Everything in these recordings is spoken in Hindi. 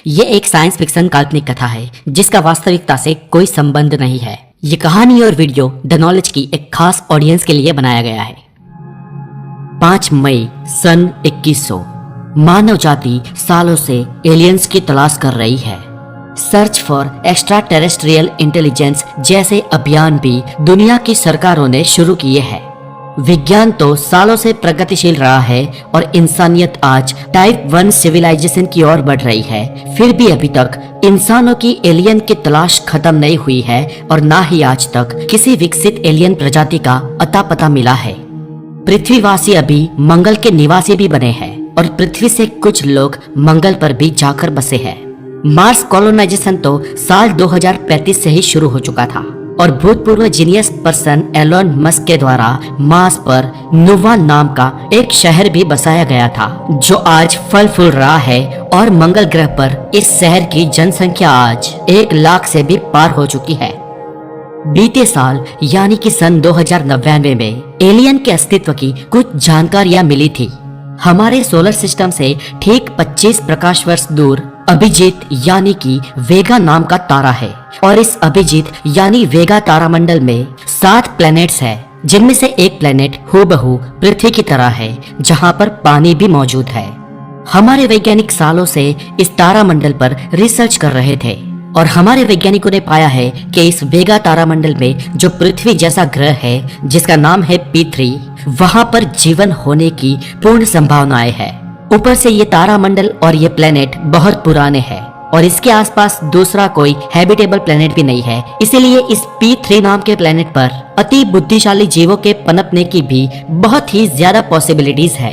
ये एक साइंस फिक्शन काल्पनिक कथा है जिसका वास्तविकता से कोई संबंध नहीं है। ये कहानी और वीडियो द नॉलेज की एक खास ऑडियंस के लिए बनाया गया है। 5 मई सन 2100 मानव जाति सालों से एलियंस की तलाश कर रही है। Search for extra terrestrial intelligence जैसे अभियान भी दुनिया की सरकारों ने शुरू किए हैं। विज्ञान तो सालों से प्रगतिशील रहा है और इंसानियत आज टाइप 1 सिविलाइजेशन की ओर बढ़ रही है। फिर भी अभी तक इंसानों की एलियन की तलाश खत्म नहीं हुई है और ना ही आज तक किसी विकसित एलियन प्रजाति का अता पता मिला है। पृथ्वीवासी अभी मंगल के निवासी भी बने हैं और पृथ्वी से कुछ लोग मंगल पर भी जाकर बसे हैं। मार्स कॉलोनाइजेशन तो साल 2035 से ही शुरू हो चुका था और भूतपूर्व जीनियस पर्सन एलोन मस्क के द्वारा मार्स पर नोवा नाम का एक शहर भी बसाया गया था, जो आज फल फूल रहा है और मंगल ग्रह पर इस शहर की जनसंख्या आज 1 लाख से भी पार हो चुकी है। बीते साल यानी कि सन 2099 में एलियन के अस्तित्व की कुछ जानकारियां मिली थी। हमारे सोलर सिस्टम से ठीक 25 प्रकाश वर्ष दूर अभिजीत यानी कि वेगा नाम का तारा है और इस अभिजीत यानी वेगा तारामंडल में 7 प्लैनेट्स हैं, जिनमें से एक प्लैनेट हूबहू पृथ्वी की तरह है, जहां पर पानी भी मौजूद है। हमारे वैज्ञानिक सालों से इस तारामंडल पर रिसर्च कर रहे थे और हमारे वैज्ञानिकों ने पाया है कि इस वेगा तारामंडल में जो पृथ्वी जैसा ग्रह है जिसका नाम है P3, वहां पर जीवन होने की पूर्ण संभावनाएं है। ऊपर से ये तारामंडल और ये प्लेनेट बहुत पुराने हैं और इसके आसपास दूसरा कोई हैबिटेबल प्लेनेट भी नहीं है, इसीलिए इस P3 नाम के प्लेनेट पर अति बुद्धिशाली जीवों के पनपने की भी बहुत ही ज्यादा पॉसिबिलिटीज है।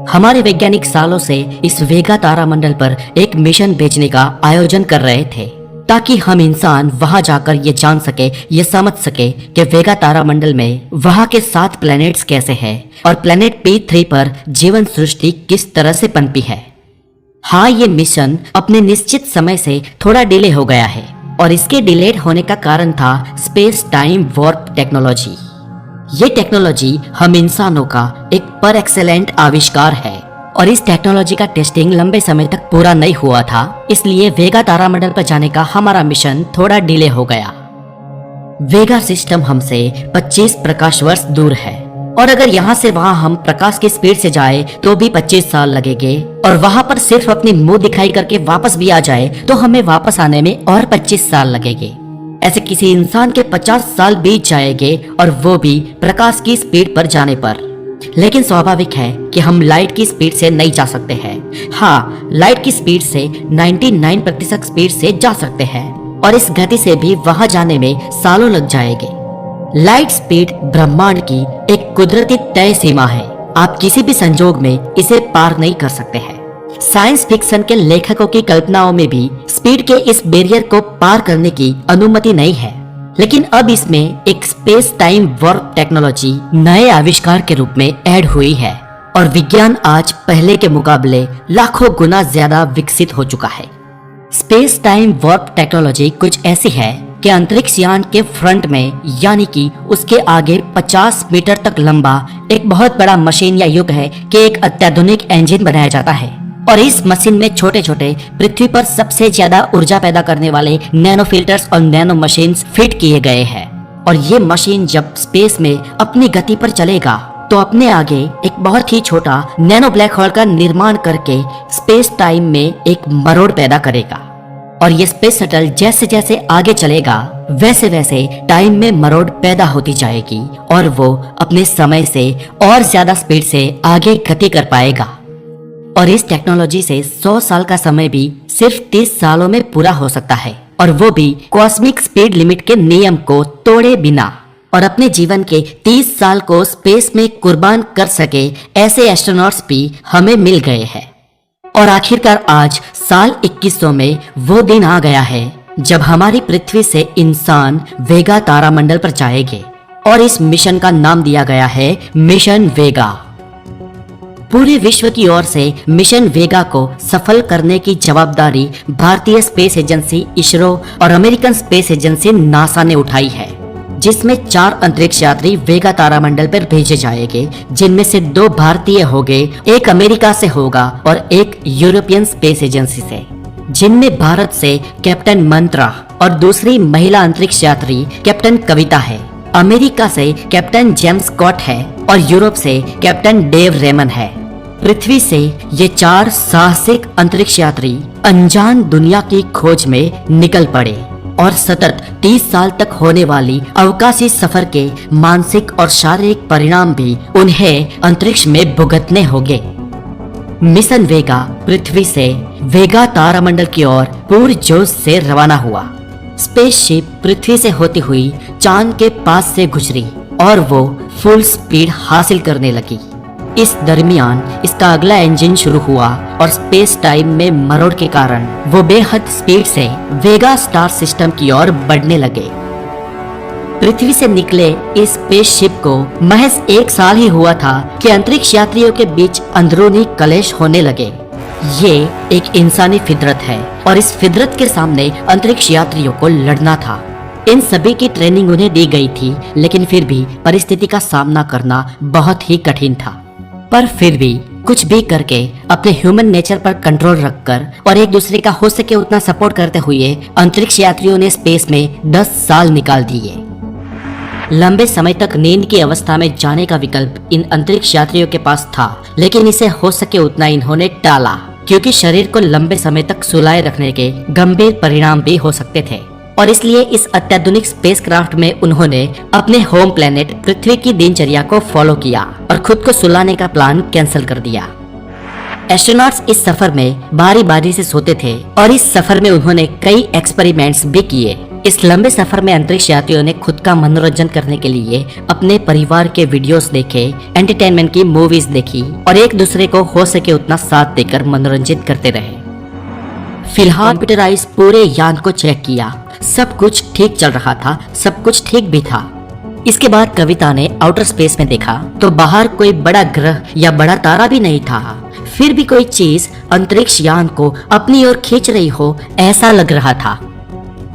हमारे वैज्ञानिक सालों से इस वेगा तारामंडल पर एक मिशन भेजने का आयोजन कर रहे थे ताकि हम इंसान वहां जाकर ये जान सके, ये समझ सके कि वेगा तारामंडल में वहां के 7 प्लैनेट्स कैसे हैं और प्लैनेट P3 पर जीवन सृष्टि किस तरह से पनपी है। हाँ, ये मिशन अपने निश्चित समय से थोड़ा डिले हो गया है और इसके डिलेड होने का कारण था स्पेस टाइम वार्प टेक्नोलॉजी। ये टेक्नोलॉजी हम इंसानों का एक पर एक्सेलेंट आविष्कार है और इस टेक्नोलॉजी का टेस्टिंग लंबे समय तक पूरा नहीं हुआ था, इसलिए वेगा तारामंडल पर जाने का हमारा मिशन थोड़ा डिले हो गया। वेगा सिस्टम हमसे 25 प्रकाश वर्ष दूर है और अगर यहाँ से वहाँ हम प्रकाश की स्पीड से जाए तो भी 25 साल लगेंगे और वहाँ पर सिर्फ अपनी मुंह दिखाई करके वापस भी आ जाए तो हमें वापस आने में और 25 साल लगेंगे। ऐसे किसी इंसान के 50 साल बीत जाएंगे और वो भी प्रकाश की स्पीड पर जाने पर। लेकिन स्वाभाविक है कि हम लाइट की स्पीड से नहीं जा सकते हैं। हाँ, लाइट की स्पीड से 99% स्पीड से जा सकते हैं और इस गति से भी वहां जाने में सालों लग जाएंगे। लाइट स्पीड ब्रह्मांड की एक कुदरती तय सीमा है, आप किसी भी संजोग में इसे पार नहीं कर सकते हैं। साइंस फिक्शन के लेखकों की कल्पनाओं में भी स्पीड के इस बैरियर को पार करने की अनुमति नहीं है, लेकिन अब इसमें एक स्पेस टाइम वार्प टेक्नोलॉजी नए आविष्कार के रूप में ऐड हुई है और विज्ञान आज पहले के मुकाबले लाखों गुना ज्यादा विकसित हो चुका है। स्पेस टाइम वार्प टेक्नोलॉजी कुछ ऐसी है कि अंतरिक्ष यान के फ्रंट में यानी कि उसके आगे 50 मीटर तक लंबा एक बहुत बड़ा मशीन या युग है कि एक अत्याधुनिक इंजन बनाया जाता है और इस मशीन में छोटे छोटे पृथ्वी पर सबसे ज्यादा ऊर्जा पैदा करने वाले नैनो फिल्टर्स और नैनो मशीन्स फिट किए गए हैं और ये मशीन जब स्पेस में अपनी गति पर चलेगा तो अपने आगे एक बहुत ही छोटा नैनो ब्लैक होल का निर्माण करके स्पेस टाइम में एक मरोड़ पैदा करेगा और ये स्पेस शटल जैसे जैसे आगे चलेगा वैसे वैसे टाइम में मरोड़ पैदा होती जाएगी और वो अपने समय से और ज्यादा स्पीड से आगे गति कर पाएगा और इस टेक्नोलॉजी से 100 साल का समय भी सिर्फ 30 सालों में पूरा हो सकता है और वो भी कॉस्मिक स्पीड लिमिट के नियम को तोड़े बिना और अपने जीवन के 30 साल को स्पेस में कुर्बान कर सके ऐसे एस्ट्रोनॉट्स भी हमें मिल गए हैं। और आखिरकार आज साल 2100 में वो दिन आ गया है जब हमारी पृथ्वी से इंसान वेगा तारामंडल पर जाएंगे और इस मिशन का नाम दिया गया है मिशन वेगा। पूरे विश्व की ओर से मिशन वेगा को सफल करने की जवाबदारी भारतीय स्पेस एजेंसी इसरो और अमेरिकन स्पेस एजेंसी नासा ने उठाई है, जिसमें 4 अंतरिक्ष यात्री वेगा तारामंडल पर भेजे जाएंगे, जिनमें से 2 भारतीय होंगे, 1 अमेरिका से होगा और 1 यूरोपियन स्पेस एजेंसी से। जिनमें भारत से कैप्टन मंत्रा और दूसरी महिला अंतरिक्ष यात्री कैप्टन कविता है। अमेरिका से कैप्टन जेम्स स्कॉट है और यूरोप से कैप्टन डेव रेमन है। पृथ्वी से ये 4 साहसिक अंतरिक्ष यात्री अनजान दुनिया की खोज में निकल पड़े और सतत 30 साल तक होने वाली अवकाशी सफर के मानसिक और शारीरिक परिणाम भी उन्हें अंतरिक्ष में भुगतने होंगे। मिशन वेगा पृथ्वी से वेगा तारामंडल की ओर पूरजोश से रवाना हुआ। स्पेसशिप पृथ्वी से होती हुई चांद के पास से गुजरी और वो फुल स्पीड हासिल करने लगी। इस दरमियान इसका अगला इंजन शुरू हुआ और स्पेस टाइम में मरोड़ के कारण वो बेहद स्पीड से वेगा स्टार सिस्टम की ओर बढ़ने लगे। पृथ्वी से निकले इस स्पेसशिप को महज 1 साल ही हुआ था कि अंतरिक्ष यात्रियों के बीच अंदरूनी कलेश होने लगे। ये एक इंसानी फितरत है और इस फितरत के सामने अंतरिक्ष यात्रियों को लड़ना था। इन सभी की ट्रेनिंग उन्हें दी गई थी, लेकिन फिर भी परिस्थिति का सामना करना बहुत ही कठिन था। पर फिर भी कुछ भी करके अपने ह्यूमन नेचर पर कंट्रोल रखकर और एक दूसरे का हो सके उतना सपोर्ट करते हुए अंतरिक्ष यात्रियों ने स्पेस में 10 साल निकाल दिए। लंबे समय तक नींद की अवस्था में जाने का विकल्प इन अंतरिक्ष यात्रियों के पास था, लेकिन इसे हो सके उतना इन्होंने टाला, क्योंकि शरीर को लंबे समय तक सुलाए रखने के गंभीर परिणाम भी हो सकते थे। और इसलिए इस अत्याधुनिक स्पेसक्राफ्ट में उन्होंने अपने होम प्लेनेट पृथ्वी की दिनचर्या को फॉलो किया और खुद को सुलाने का प्लान कैंसिल कर दिया। एस्ट्रोनॉट्स इस सफर में बारी बारी से सोते थे और इस सफर में उन्होंने कई एक्सपेरिमेंट्स भी किए। इस लंबे सफर में अंतरिक्ष यात्रियों ने खुद का मनोरंजन करने के लिए अपने परिवार के वीडियोस देखे, एंटरटेनमेंट की मूवीज देखी और एक दूसरे को हो सके उतना साथ देकर मनोरंजित करते रहे। फिलहाल कंप्यूटराइज पूरे यान को चेक किया, सब कुछ ठीक चल रहा था, सब कुछ ठीक भी था। इसके बाद कविता ने आउटर स्पेस में देखा तो बाहर कोई बड़ा ग्रह या बड़ा तारा भी नहीं था। फिर भी कोई चीज अंतरिक्ष यान को अपनी ओर खींच रही हो ऐसा लग रहा था।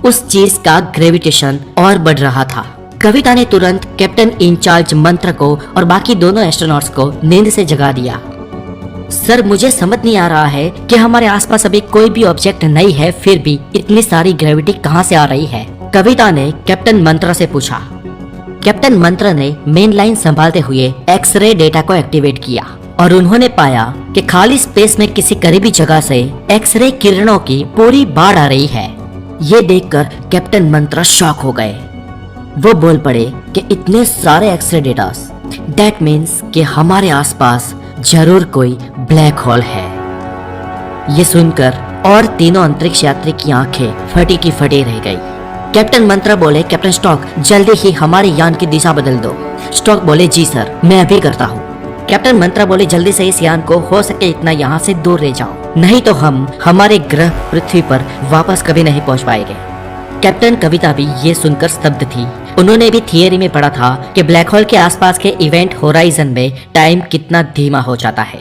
उस चीज का ग्रेविटेशन और बढ़ रहा था। कविता ने तुरंत कैप्टन इंचार्ज मंत्र को और बाकी दोनों एस्ट्रोनॉट्स को नींद से जगा दिया। सर, मुझे समझ नहीं आ रहा है कि हमारे आसपास अभी कोई भी ऑब्जेक्ट नहीं है, फिर भी इतनी सारी ग्रेविटी कहाँ से आ रही है? कविता ने कैप्टन मंत्र से पूछा। कैप्टन मंत्र ने मेन लाइन संभालते हुए एक्सरे डेटा को एक्टिवेट किया और उन्होंने पाया कि खाली स्पेस में किसी करीबी जगह से एक्सरे किरणों की पूरी बाढ़ आ रही है। ये देखकर कैप्टन मंत्र शॉक हो गए। वो बोल पड़े कि इतने सारे एक्सरे डेटास, दैट मीन्स कि हमारे आसपास जरूर कोई ब्लैक होल है। ये सुनकर और तीनों अंतरिक्ष यात्री की आंखें फटी की फटी रह गई। कैप्टन मंत्रा बोले, कैप्टन स्टॉक जल्दी ही हमारे यान की दिशा बदल दो। स्टॉक बोले, जी सर, मैं अभी करता हूँ। कैप्टन मंत्रा बोले, जल्दी से इस यान को हो सके इतना यहाँ से दूर ले जाओ, नहीं तो हम हमारे ग्रह पृथ्वी पर वापस कभी नहीं पहुँच पाएंगे। कैप्टन कविता भी ये सुनकर स्तब्ध थी। उन्होंने भी थियरी में पढ़ा था कि ब्लैक होल के आसपास के इवेंट होराइजन में टाइम कितना धीमा हो जाता है।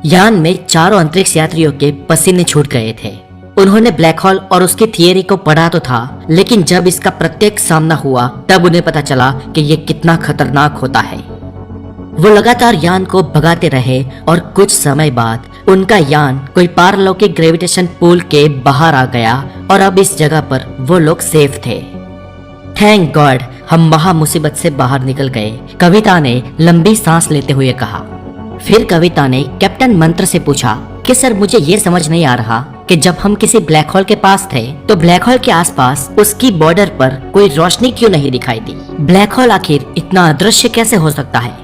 यान में चारों अंतरिक्ष यात्रियों के पसीने छूट गए थे। उन्होंने ब्लैक होल और उसकी थियरी को पढ़ा तो था, लेकिन जब इसका प्रत्यक्ष सामना हुआ तब उन्हें पता चला कि ये कितना खतरनाक होता है। वो लगातार यान को भगाते रहे और कुछ समय बाद उनका यान कोई पारलौकिक ग्रेविटेशन पूल के बाहर आ गया और अब इस जगह पर वो लोग सेफ थे। थैंक गॉड, हम महा मुसीबत से बाहर निकल गए, कविता ने लंबी सांस लेते हुए कहा। फिर कविता ने कैप्टन मंत्र से पूछा कि सर, मुझे ये समझ नहीं आ रहा कि जब हम किसी ब्लैक होल के पास थे तो ब्लैक होल के आसपास उसकी बॉर्डर पर कोई रोशनी क्यों नहीं दिखाई दी? ब्लैक होल आखिर इतना अदृश्य कैसे हो सकता है?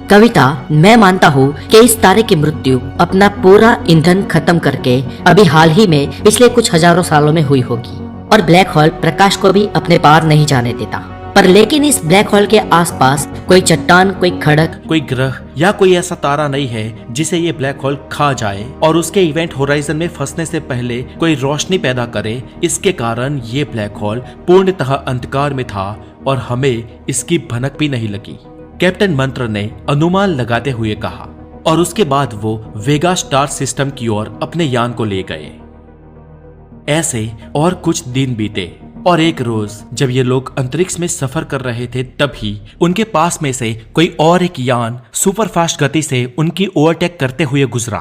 कविता, मैं मानता हूँ कि इस तारे की मृत्यु अपना पूरा ईंधन खत्म करके अभी हाल ही में पिछले कुछ हजारों सालों में हुई होगी और ब्लैक होल प्रकाश को भी अपने पार नहीं जाने देता। पर लेकिन इस ब्लैक होल के आसपास कोई चट्टान, कोई खड़क, कोई ग्रह या कोई ऐसा तारा नहीं है जिसे ये ब्लैक होल खा जाए और उसके इवेंट होराइजन में फंसने से पहले कोई रोशनी पैदा करे। इसके कारण ये ब्लैक होल पूर्णतः अंधकार में था और हमें इसकी भनक भी नहीं लगी, कैप्टन मंत्र ने अनुमान लगाते हुए कहा। और उसके बाद वो वेगा स्टार सिस्टम की ओर अपने यान को ले गए। ऐसे और कुछ दिन बीते और एक रोज जब ये लोग अंतरिक्ष में सफर कर रहे थे तभी उनके पास में से कोई और एक यान सुपरफास्ट गति से उनकी ओवरटेक करते हुए गुजरा।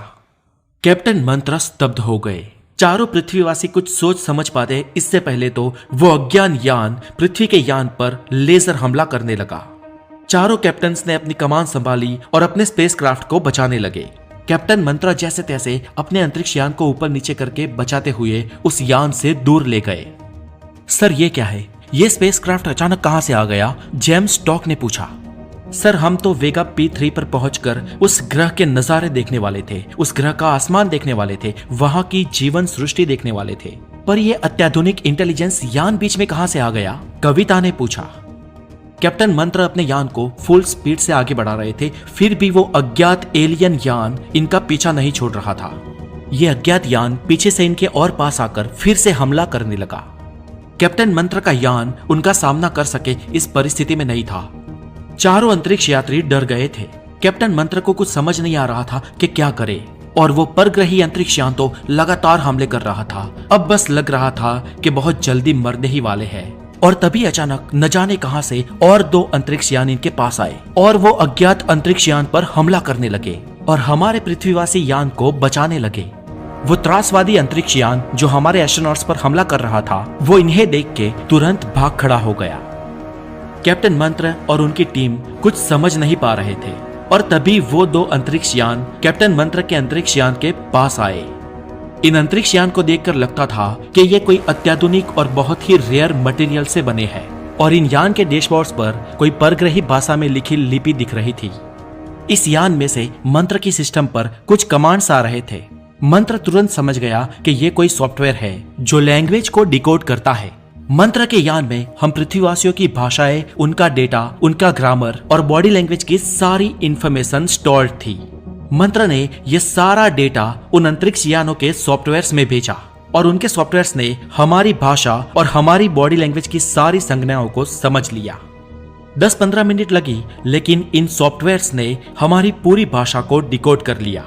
कैप्टन मंत्र स्तब्ध हो गए। चारों पृथ्वीवासी कुछ सोच समझ पाते इससे पहले तो वो अज्ञान यान पृथ्वी के यान पर लेजर हमला करने लगा। चारों कैप्टन्स ने अपनी कमान संभाली और अपने स्पेसक्राफ्ट को बचाने लगे। कैप्टन मंत्रा जैसे तैसे अपने अंतरिक्ष यान को ऊपर नीचे करके बचाते हुए उस यान से दूर ले गए। सर ये क्या है? ये स्पेसक्राफ्ट अचानक कहां से आ गया? जेम्स टॉक ने पूछा। सर हम तो वेगा P3 पर पहुंचकर उस ग्रह के नजारे देखने वाले थे, उस ग्रह का आसमान देखने वाले थे, वहां की जीवन सृष्टि देखने वाले थे, पर यह अत्याधुनिक इंटेलिजेंस यान बीच में कहां से आ गया? कविता ने पूछा। कैप्टन मंत्र अपने यान को फुल स्पीड से आगे बढ़ा रहे थे, फिर भी वो अज्ञात एलियन यान इनका पीछा नहीं छोड़ रहा था। ये अज्ञात यान पीछे से इनके और पास आकर फिर से हमला करने लगा। कैप्टन मंत्र का यान उनका सामना कर सके इस परिस्थिति में नहीं था। चारों अंतरिक्ष यात्री डर गए थे। कैप्टन मंत्र को कुछ समझ नहीं आ रहा था कि क्या करे, और वो परग्रही अंतरिक्ष यान तो लगातार हमले कर रहा था। अब बस लग रहा था कि बहुत जल्दी मरने ही वाले हैं। और तभी अचानक न जाने कहां से और 2 अंतरिक्ष यान इनके पास आए और वो अज्ञात अंतरिक्ष यान पर हमला करने लगे और हमारे पृथ्वीवासी यान को बचाने लगे। वो त्रासवादी अंतरिक्ष यान जो हमारे एस्ट्रोनॉट्स पर हमला कर रहा था, वो इन्हें देख के तुरंत भाग खड़ा हो गया। कैप्टन मंत्र और उनकी टीम कुछ समझ नहीं पा रहे थे और तभी वो 2 अंतरिक्ष यान कैप्टन मंत्र के अंतरिक्ष यान के पास आए। इन अंतरिक्ष यान को देखकर लगता था कि ये कोई अत्याधुनिक और बहुत ही रेयर मटेरियल से बने हैं और इन यान के डैशबोर्ड्स पर कोई परग्रही भाषा में लिखी लिपि दिख रही थी। इस यान में से मंत्र की सिस्टम पर कुछ कमांड्स आ रहे थे। मंत्र तुरंत समझ गया कि ये कोई सॉफ्टवेयर है जो लैंग्वेज को डिकोड करता है। मंत्र के यान में हम पृथ्वीवासियों की भाषाएं, उनका डेटा, उनका ग्रामर और बॉडी लैंग्वेज की सारी इंफॉर्मेशन स्टोर्ड थी। मंत्र ने यह सारा डेटा उन अंतरिक्ष यानों के सॉफ्टवेयर्स में भेजा और उनके सॉफ्टवेयर्स ने हमारी भाषा और हमारी बॉडी लैंग्वेज की सारी संज्ञाओं को समझ लिया। 10-15 मिनट लगी, लेकिन इन सॉफ्टवेयर्स ने हमारी पूरी भाषा को डिकोड कर लिया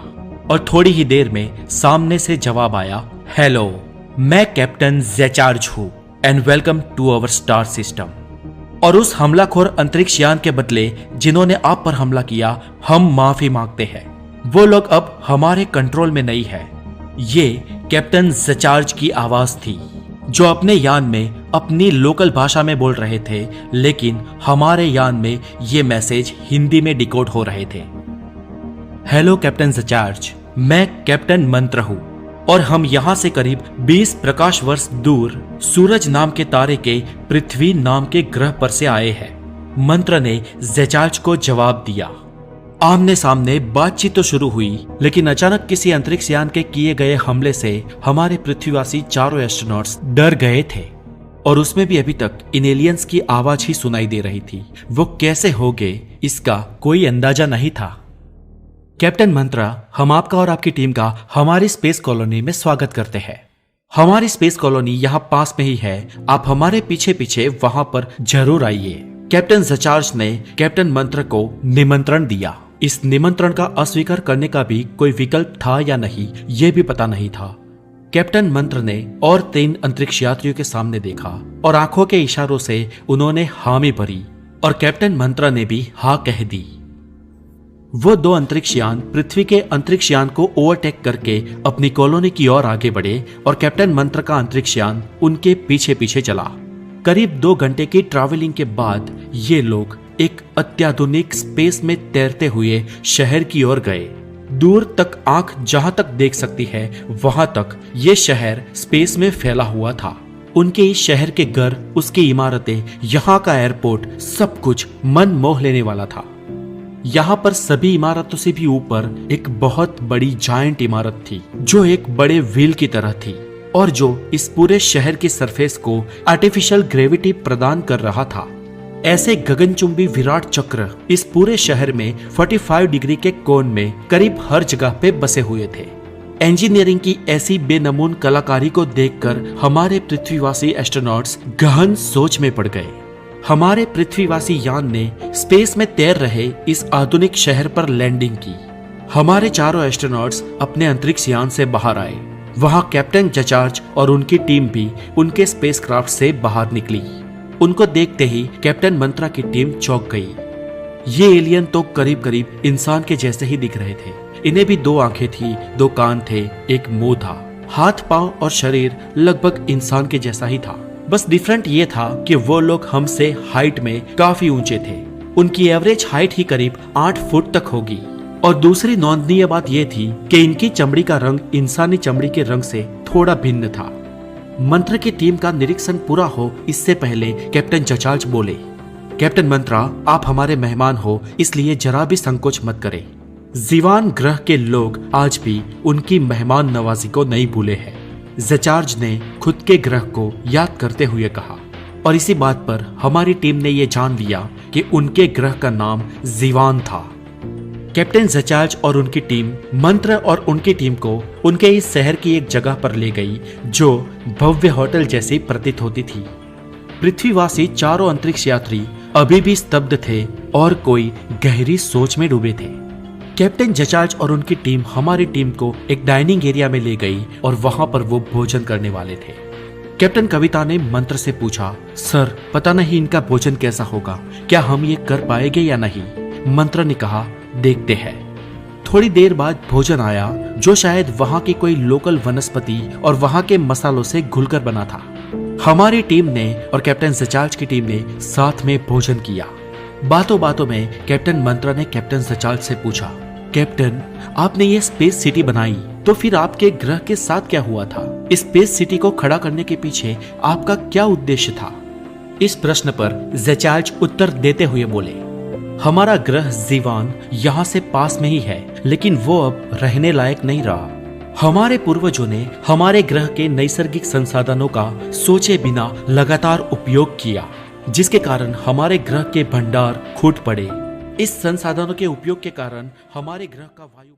और थोड़ी ही देर में सामने से जवाब आया, हेलो, मैं कैप्टन ज़ेचार्ज हूं and welcome to our star system. और उस हमलाखोर अंतरिक्ष यान के बदले जिन्होंने आप पर हमला किया, हम माफी मांगते हैं। वो लोग अब हमारे कंट्रोल में नहीं है। ये कैप्टन ज़ेचार्ज की आवाज थी जो अपने यान में अपनी लोकल भाषा में बोल रहे थे, लेकिन हमारे यान में ये मैसेज हिंदी में डिकोड हो रहे थे। हेलो कैप्टन ज़ेचार्ज, मैं कैप्टन मंत्र हूं और हम यहां से करीब 20 प्रकाश वर्ष दूर सूरज नाम के तारे के पृथ्वी नाम के ग्रह पर से आए हैं। मंत्र ने ज़ेचार्ज को जवाब दिया। आमने सामने बातचीत तो शुरू हुई, लेकिन अचानक किसी अंतरिक्ष यान के किए गए हमले से हमारे पृथ्वीवासी चारों एस्ट्रोनॉट्स डर गए थे और उसमें भी अभी तक इन एलियंस की आवाज ही सुनाई दे रही थी। वो कैसे हो गए इसका कोई अंदाजा नहीं था। कैप्टन मंत्रा, हम आपका और आपकी टीम का हमारी स्पेस कॉलोनी में स्वागत करते हैं। हमारी स्पेस कॉलोनी यहाँ पास में ही है, आप हमारे पीछे पीछे वहां पर जरूर आइए। कैप्टन ज़ेचार्ज ने कैप्टन मंत्र को निमंत्रण दिया। इस निमंत्रण का अस्वीकार करने का भी कोई विकल्प था या नहीं, यह भी पता नहीं था। कैप्टन मंत्र ने और 3 अंतरिक्ष यात्रियों के सामने देखा और आंखों के इशारों से उन्होंने हामी भरी और कैप्टन मंत्र ने भी हाँ कह दी। वो 2 अंतरिक्ष यान पृथ्वी के अंतरिक्ष यान को ओवरटेक करके अपनी कॉलोनी की ओर आगे बढ़े और कैप्टन मंत्र का अंतरिक्ष यान उनके पीछे पीछे चला। करीब 2 घंटे की ट्रैवलिंग के बाद ये लोग एक अत्याधुनिक स्पेस में तैरते हुए शहर की ओर गए। दूर तक आंख जहां तक देख सकती है वहां तक ये शहर स्पेस में फैला हुआ था। उनके इस शहर के घर, उसकी इमारतें, यहाँ का एयरपोर्ट, सब कुछ मन मोह लेने वाला था। यहाँ पर सभी इमारतों से भी ऊपर एक बहुत बड़ी जायंट इमारत थी जो एक बड़े व्हील की तरह थी और जो इस पूरे शहर की सरफेस को आर्टिफिशियल ग्रेविटी प्रदान कर रहा था। ऐसे गगनचुंबी विराट चक्र इस पूरे शहर में 45 डिग्री के कोण में करीब हर जगह पे बसे हुए थे। इंजीनियरिंग की ऐसी बेनमून कलाकारी को देखकर हमारे पृथ्वीवासी एस्ट्रोनॉट्स गहन सोच में पड़ गए। हमारे पृथ्वीवासी यान ने स्पेस में तैर रहे इस आधुनिक शहर पर लैंडिंग की। हमारे चारों एस्ट्रोनॉट्स अपने अंतरिक्ष यान से बाहर आए। वहां कैप्टन ज़ेचार्ज और उनकी टीम भी उनके स्पेसक्राफ्ट से बाहर निकली। उनको देखते ही कैप्टन मंत्रा की टीम चौंक गई। ये एलियन तो करीब करीब इंसान के जैसे ही दिख रहे थे। इन्हें भी 2 आंखें थी, 2 कान थे, एक मुंह था। हाथ पांव और शरीर लगभग इंसान के जैसा ही था। बस डिफरेंट ये था कि वो लोग हमसे हाइट में काफी ऊंचे थे। उनकी एवरेज हाइट ही करीब 8 फुट तक होगी। और दूसरी नोंदनीय बात यह थी कि इनकी चमड़ी का रंग इंसानी चमड़ी के रंग से थोड़ा भिन्न था। मंत्र की टीम का निरीक्षण पूरा हो इससे पहले कैप्टन जचार्ज बोले, कैप्टन मंत्रा, आप हमारे मेहमान हो, इसलिए जरा भी संकोच मत करें। जीवान ग्रह के लोग आज भी उनकी मेहमान नवाजी को नहीं भूले हैं। जचार्ज ने खुद के ग्रह को याद करते हुए कहा। और इसी बात पर हमारी टीम ने यह जान लिया कि उनके ग्रह का नाम जीवान था। कैप्टन जचार्ज और उनकी टीम मंत्र और उनकी टीम को उनके इस शहर की एक जगह पर ले गई जो भव्य होटल जैसी प्रतीत होती थी। पृथ्वीवासी चारों अंतरिक्ष यात्री अभी भी स्तब्ध थे और कोई गहरी सोच में डूबे थे। कैप्टन जचार्ज और उनकी टीम हमारी टीम को एक डाइनिंग एरिया में ले गई और वहां पर वो भोजन करने वाले थे। कैप्टन कविता ने मंत्र से पूछा, सर, पता नहीं इनका भोजन कैसा होगा, क्या हम ये कर पाएंगे या नहीं? मंत्र ने कहा, देखते हैं। थोड़ी देर बाद भोजन आया जो शायद वहां की कोई लोकल वनस्पति और वहां के मसालों से घुलकर बना था। हमारी टीम ने और कैप्टन जचार्ज की टीम ने साथ में भोजन किया। बातों बातों में कैप्टन मंत्रा ने कैप्टन जचार्ज से पूछा, कैप्टन, आपने ये स्पेस सिटी बनाई तो फिर आपके ग्रह के साथ क्या हुआ था? स्पेस सिटी को खड़ा करने के पीछे आपका क्या उद्देश्य था? इस प्रश्न पर जचार्ज उत्तर देते हुए बोले, हमारा ग्रह जीवान यहाँ से पास में ही है, लेकिन वो अब रहने लायक नहीं रहा। हमारे पूर्वजों ने हमारे ग्रह के नैसर्गिक संसाधनों का सोचे बिना लगातार उपयोग किया, जिसके कारण हमारे ग्रह के भंडार खूट पड़े। इस संसाधनों के उपयोग के कारण हमारे ग्रह का वायु